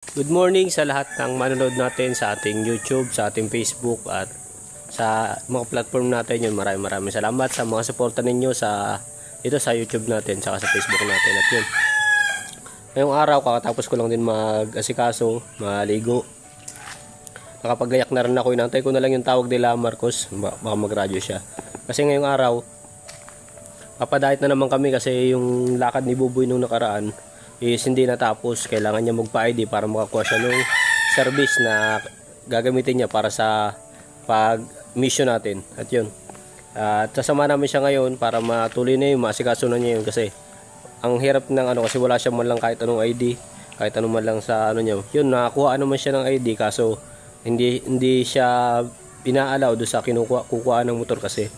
Good morning sa lahat ng manonood natin sa ating YouTube, sa ating Facebook at sa mga platform natin yun. Maraming salamat sa mga suporta ninyo dito sa YouTube natin saka sa Facebook natin. At yun, ngayong araw kakatapos ko lang din mag-asikaso, maligo. Nakapagayak na rin ako, inantay ko na lang yung tawag nila Marcos, baka mag-radyo siya. Kasi ngayong araw papadahit na naman kami kasi yung lakad ni Buboy nung nakaraan is hindi natapos. Kailangan niya magpa-ID para makakuha siya ng service na gagamitin niya para sa pag-mission natin. At yun, at sasama namin siya ngayon para matuloy na yung maasikaso na niya yun kasi ang hirap ng kasi wala siya man lang kahit anong ID, kahit anong man lang sa niya. Yun, nakakuha naman siya ng ID kaso hindi siya pina-allow doon sa kukuha ng motor kasi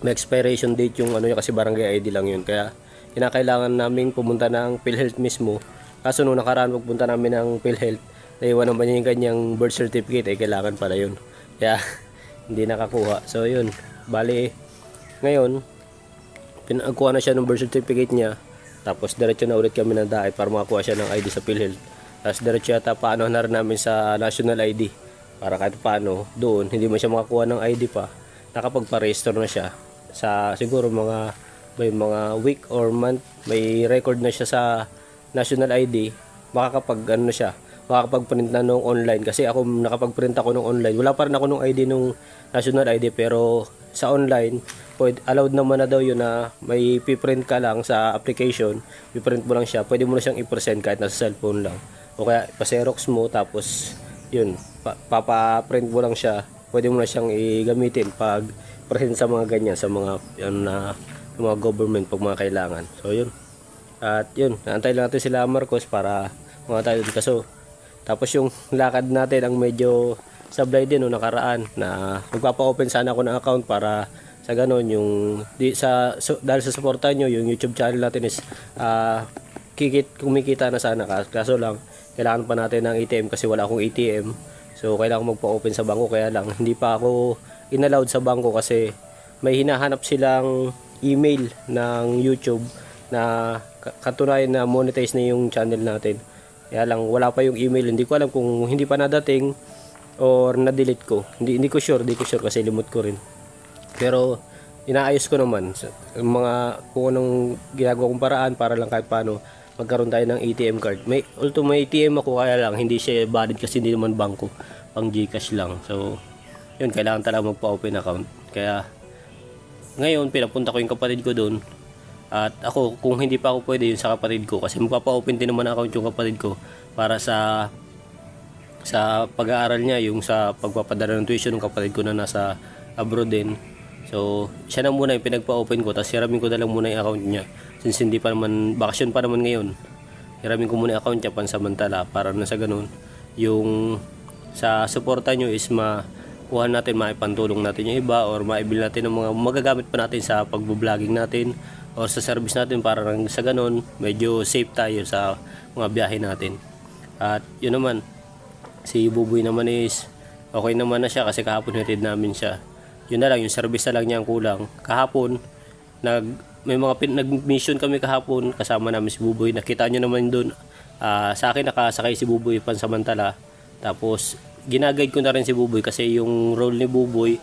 may expiration date yung niya kasi barangay ID lang yun. Kaya kinakailangan naming pumunta ng PhilHealth mismo. Kaso nung nakaraan pagpunta namin ng PhilHealth, naiwan naman niya yung kanyang birth certificate, kailangan pala yun. Kaya hindi nakakuha. So yun, bali ngayon pinagkuha na siya ng birth certificate niya. Tapos diretso na ulit kami ng dahit para makakuha siya ng ID sa PhilHealth. Tapos diretso yata paano na rin namin sa national ID para kahit paano doon hindi man siya makakuha ng ID pa, nakapagpa-register na siya sa siguro may mga week or month, may record na siya sa national ID, makakapag makakapag-print na nung online. Kasi ako nakapag-print ako nung online, wala pa rin ako nung ID nung national ID, pero sa online allowed naman na daw yun na may piprint ka lang sa application, piprint mo lang siya, pwede mo na siyang i-present kahit nasa cellphone lang o kaya pa-xerox mo, tapos yun, papa-print mo lang siya, pwede mo na siyang i-gamitin pag present sa mga ganyan, sa mga mga government pag mga kailangan. So yun, at yun, naantay lang natin sila Marcos para mga tayo dun. Kaso tapos yung lakad natin ang medyo sablay din nung nakaraan na magpapa-open sana ako ng account para sa ganon yung dahil sa suporta nyo yung YouTube channel natin is kumikita na sana. Kaso lang kailangan pa natin ng ATM kasi wala akong ATM, so kailangan magpa-open sa bangko. Kaya lang hindi pa ako inallowed sa bangko kasi may hinahanap silang email ng YouTube na katunayan na monetize na yung channel natin. Kaya lang wala pa yung email, hindi ko alam kung hindi pa nadating or na-delete ko. Hindi ko sure kasi limot ko rin. Pero inaayos ko naman kung anong ginagawa kong paraan para lang kahit paano magkaroon tayo ng ATM card. Although may ATM ako, kaya lang hindi siya valid kasi hindi naman bangko, pang GCash lang. So yun, kailangan talaga magpa-open account. Kaya ngayon pinapunta ko yung kapatid ko doon. At ako, kung hindi pa ako pwede yun sa kapatid ko kasi magpapa-open din naman account yung kapatid ko para sa pag-aaral niya, yung sa pagpapadala ng tuition ng kapatid ko na nasa abroad din. So siya na muna yung pinagpa-open ko, tapos hiramin ko na lang muna yung account niya since hindi pa naman, bakasyon pa naman ngayon. Hiramin ko muna yung account niya pansamantala para na sa ganun yung sa suporta nyo is kuha natin, maipantulong natin yung iba or maibil natin ng mga magagamit pa natin sa pagbo-vlogging natin or sa service natin para sa ganun medyo safe tayo sa mga biyahe natin. At yun naman, si Buboy naman is okay naman na siya kasi kahapon hatid namin siya. Yun na lang, yung service na lang niya ang kulang. Kahapon nag-mission kami kahapon kasama namin si Buboy. Nakita nyo naman doon, sa akin nakasakay si Buboy pansamantala. Tapos ginaguide ko na rin si Buboy kasi yung role ni Buboy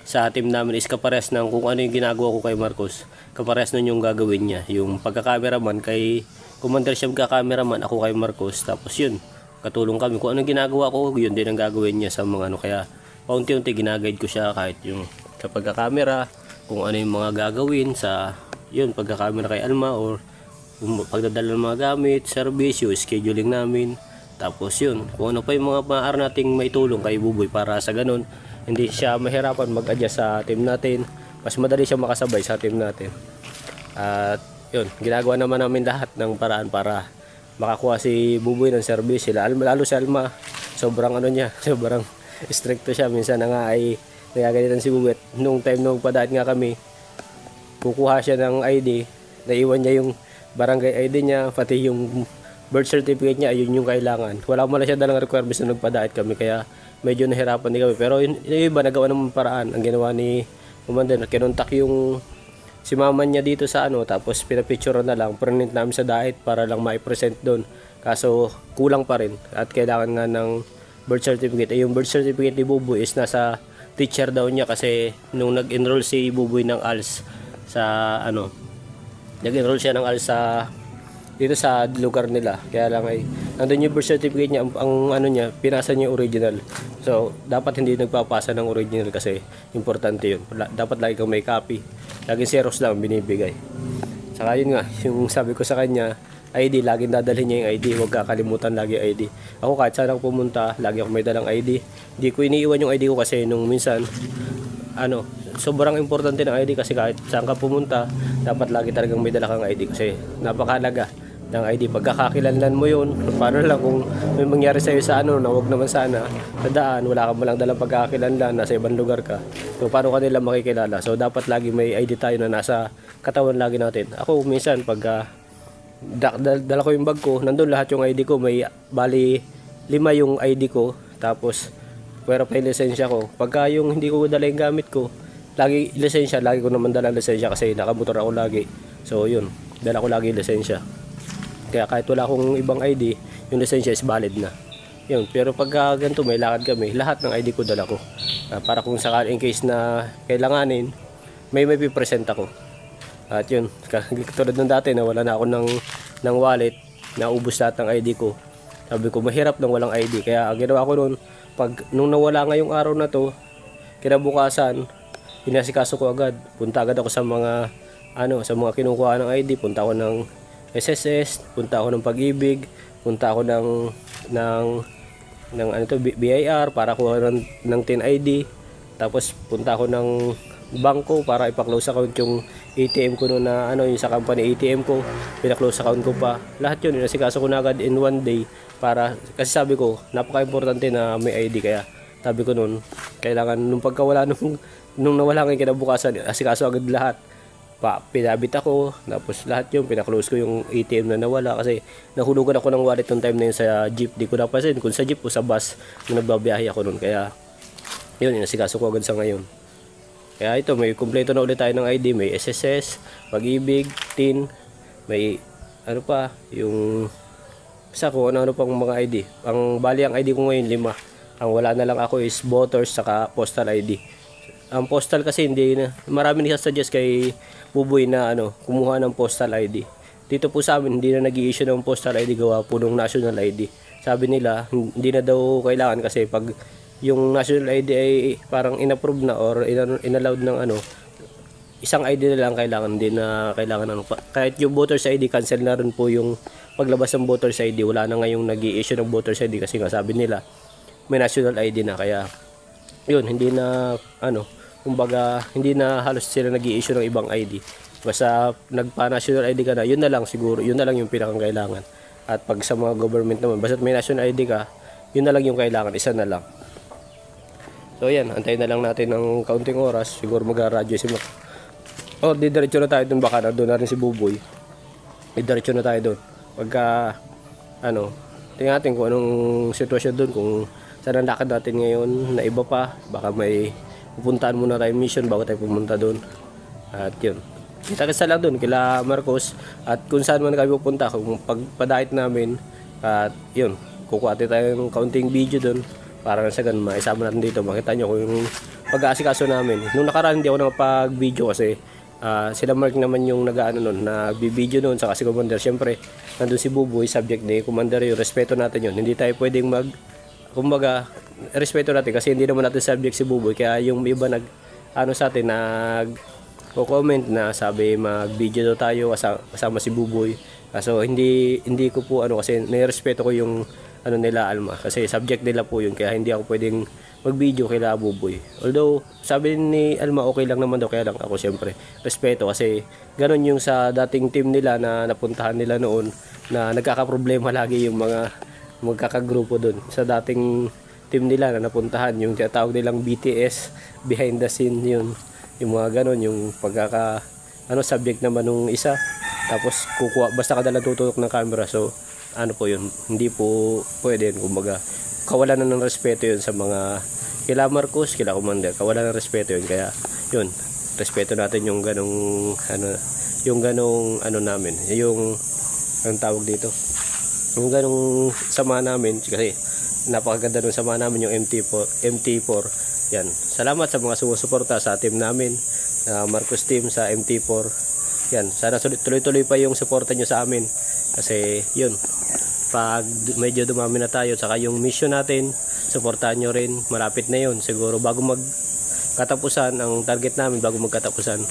sa team namin is kapares ng kung ano yung ginagawa ko kay Marcos, kapares nun yung gagawin niya. Yung pagka-cameraman kay Commander siya magka-cameraman, ako kay Marcos. Tapos yun, katulong kami kung ano ginagawa ko, yun din ang gagawin niya sa mga kaya paunti-unti ginaguide ko siya kahit yung sa pagka-camera, kung ano yung mga gagawin sa yun, pagka-camera kay Alma or pagdadala ng mga gamit, service, yung scheduling namin. Tapos yun, kung ano pa yung mga maaari nating maitulong kay Buboy para sa ganun hindi siya mahirapan mag-adjust sa team natin, mas madali siya makasabay sa team natin. At yun, ginagawa naman namin lahat ng paraan para makakuha si Buboy ng service. Lalo si Alma, sobrang sobrang stricto siya. Minsan na nga ay nagagalitan si Buboy. Nung time nung padaan nga kami, kukuha siya ng ID, naiwan niya yung barangay ID niya, pati yung birth certificate niya, ayun yung kailangan. Wala mo na siya dalang requirements na nagpadait kami, kaya medyo nahirapan din kami. Pero yung iba nagawa naman paraan. Ang ginawa ni Commander, kinontak yung si mama niya dito sa tapos pinapicture na lang, print namin sa dait para lang ma-present doon. Kaso kulang pa rin at kailangan nga ng birth certificate. Yung birth certificate ni Buboy is nasa teacher daw niya kasi nung nag-enroll si Buboy ng ALS sa nag-enroll siya ng ALS sa dito sa lugar nila. Kaya lang ay nandun yung birth certificate niya, ang niya, pinasa niya yung original. So, dapat hindi nagpapasa ng original kasi importante yun. Dapat lagi kang may copy. Laging Xerox lang binibigay. Saka yun nga, yung sabi ko sa kanya, ID, laging dadalhin niya yung ID. Huwag kakalimutan lagi ID. Ako kahit saan ako pumunta, lagi ako may dalang ID. Hindi ko iniiwan yung ID ko kasi nung minsan, sobrang importante ng ID kasi kahit saan ka pumunta, dapat lagi talagang may dala kang ID kasi napakahalaga ng ID. Pagkakakilanlan mo yun, paano lang kung may mangyari sa'yo sa na wag naman sana sa daan, wala ka malang dalang pagkakakilanlan, nasa ibang lugar ka, so paano ka nila makikilala? So dapat lagi may ID tayo na nasa katawan lagi natin. Ako minsan pagka dala ko yung bag ko, nandun lahat yung ID ko, may bali 5 yung ID ko, tapos pero pa yung lisensya ko. Pagka yung hindi ko dala yung gamit ko, lagi lisensya, lagi ko naman dala lisensya kasi nakamotor ako lagi. So yun, dala ko lagi lisensya. Kaya kahit wala akong ibang ID, yung lisensya is valid na. Yun, pero pagka ganito may lakad kami, lahat ng ID ko dala ko. Para kung sakali in case na kailanganin, may pipresent ako. At yun, tulad ng dati na wala na ako ng wallet, naubos lahat ng ID ko. Sabi ko mahirap nang walang ID. Kaya ang ginawa ko noon, nung nawala ngayong araw na to, kinabukasan, inasikaso ko agad. Punta agad ako sa mga sa mga kinukuha ng ID, punta ako ng SSS, punta ako ng Pag-ibig, punta ako ng BIR para kuha ng TIN ID, tapos punta ako ng bangko para ipa-close account yung ATM ko noon na yung sa company ATM ko, pina-close account ko pa. Lahat yun inasikaso ko na agad in one day para kasi sabi ko napaka-importante na may ID. Kaya sabi ko noon kailangan nung pagkawala nung nawala ng kinabukasan, asikaso agad lahat. Pinabit ako, tapos lahat yun, pina-close ko yung ATM na nawala kasi nahulugan ako ng wallet nung time na yun sa jeep. Di ko napansin kung sa jeep o sa bus nung nagbabiyahe ako nun. Kaya yun, inasikaso ko agad sa ngayon. Kaya ito, may kumpleto na ulit tayo ng ID. May SSS, Pag-ibig, TIN, may yung isa ko, ano pang mga ID. Ang bali ang ID ko ngayon 5. Ang wala na lang ako is voters saka postal ID. Ang postal kasi hindi na, marami nagsuggest kay Buboy na kumuha ng postal ID. Dito po sa amin hindi na nag-i-issue ng postal ID, gawa po ng national ID. Sabi nila hindi na daw kailangan kasi pag yung national ID ay parang inapprove na or inallowed ng isang ID na lang kailangan, hindi na kailangan kahit yung voters ID cancel na rin po yung paglabas ng voters ID. Wala na ngayong nag-i-issue ng voters ID kasi nga sabi nila may national ID na. Kaya yun, hindi na kumbaga hindi na halos sila nag-i-issue ng ibang ID. Basta nagpa-national ID ka na, yun na lang siguro, yun na lang yung pinakangailangan. At pag sa mga government naman, basta may national ID ka, yun na lang yung kailangan, isa na lang. So yan, antayin na lang natin ng kaunting oras, siguro mag-radyo si Mac. Didiretso na tayo dun, baka na doon na rin si Buboy. Didiretso na tayo dun. Pagka tingnan natin kung anong sitwasyon dun, kung saan ang lakad natin ngayon na iba pa, baka may pupuntahan muna tayo mission bago tayo pumunta doon. At yun, kita-kita lang doon kila Marcos at kung saan man kami pupunta, kung pagpadait namin. At yun, kukuha tayo ng kaunting video doon para sa ganun maisama natin dito, makita nyo kung yung pag-aasikaso namin. Nung nakaraan hindi ako nakapag-video kasi sila Mark naman yung nag-video noon sa kasi Commander. Syempre nandun si Buboy, subject ni Commander, yung respeto natin yun. Hindi tayo pwedeng kumbaga respeto natin kasi hindi naman natin subject si Buboy. Kaya yung iba sa atin comment na sabi mag-video daw tayo kasama si Buboy. So hindi ko po kasi nirespeto ko yung nila Alma kasi subject nila po yun, kaya hindi ako pwedeng mag-video kila Buboy. Although sabi ni Alma okay lang naman daw, kaya lang ako syempre respeto kasi ganun yung sa dating team nila na napuntahan nila noon na nagkakaproblema lagi yung mga magkakagrupo doon sa dating team nila na napuntahan, yung tinatawag nilang BTS, behind the scene, yung mga ganon, yung pagkaka subject naman nung isa, tapos kukuha basta kadala tututok ng camera. So po yun, hindi po pwede yun. Kumbaga kawalan na ng respeto yun sa mga kila Marcos, kila Commander, kawalan ng respeto yun. Kaya yun, respeto natin yung ganong yung ganong namin, yung anong tawag dito, yung ganong sama namin, kasi napakaganda ng sama namin yung MT4. Yan, salamat sa mga sumusuporta sa team namin, Marcos team sa MT4. Yan, sana tuloy-tuloy pa yung suporta nyo sa amin, kasi yun, pag medyo dumami na tayo, saka yung mission natin, suportahan nyo rin, malapit na yun, siguro bago magkatapusan, ang target namin bago magkatapusan,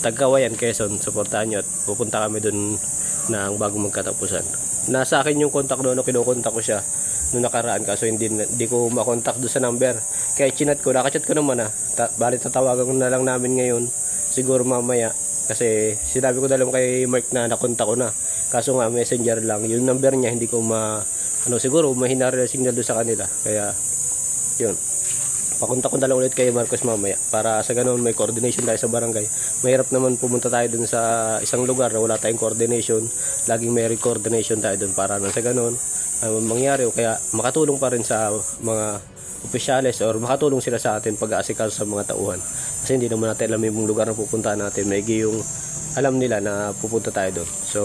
Tagkawayan, Quezon, suportahan nyo at pupunta kami dun ng bago magkatapusan. Nasa akin yung contact doon, kinukontak ko siya noong nakaraan, kaso hindi ko makontak doon sa number. Kaya chinat ko, nakachat ko naman bali tatawagan ko na lang namin ngayon, siguro mamaya, kasi sinabi ko na lang kay Mark na nakontak ko na, kaso nga messenger lang, yung number niya hindi ko siguro mahina rin signal doon sa kanila, kaya yun, pakontak ko na lang ulit kay Marcos mamaya, para sa ganun may coordination tayo sa barangay. Mahirap naman pumunta tayo dun sa isang lugar na wala tayong coordination, laging may coordination tayo dun para sa ganun mangyari, o kaya makatulong pa rin sa mga opisyales or makatulong sila sa atin pag-aasikaso sa mga tauhan, kasi hindi naman natin alam yung lugar na pupunta natin, may yung alam nila na pupunta tayo doon. So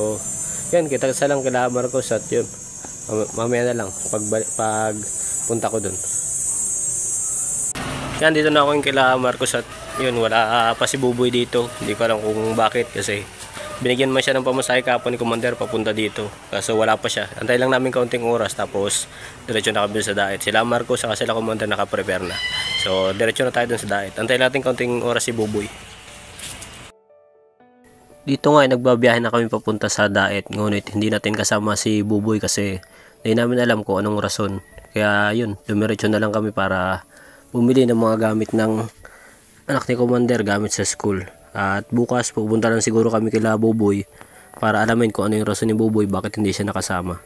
yan, kita sa lang kila Marcos, at yun, mamaya na lang pag punta ko doon. Yan, dito na ako yung kila Marcos, at yun, wala pa si Buboy dito. Hindi ko alam kung bakit, kasi binigyan man siya ng pamasahe kapon ni Commander papunta dito, kaso wala pa siya. Antay lang namin kaunting oras, tapos diretso na kami sa diet. Sila Marcos saka sila Commander nakaprepare na, so diretso na tayo dun sa diet. Antay natin kaunting oras si Buboy. Dito nga ay nagbabiyahe na kami papunta sa diet, ngunit hindi natin kasama si Buboy kasi hindi namin alam kung anong rason. Kaya yun, dumiretso na lang kami para bumili ng mga gamit ng anak ni Commander, gamit sa school. At bukas pupunta lang siguro kami kila Buboy para alamin kung ano yung rason ni Buboy bakit hindi siya nakasama.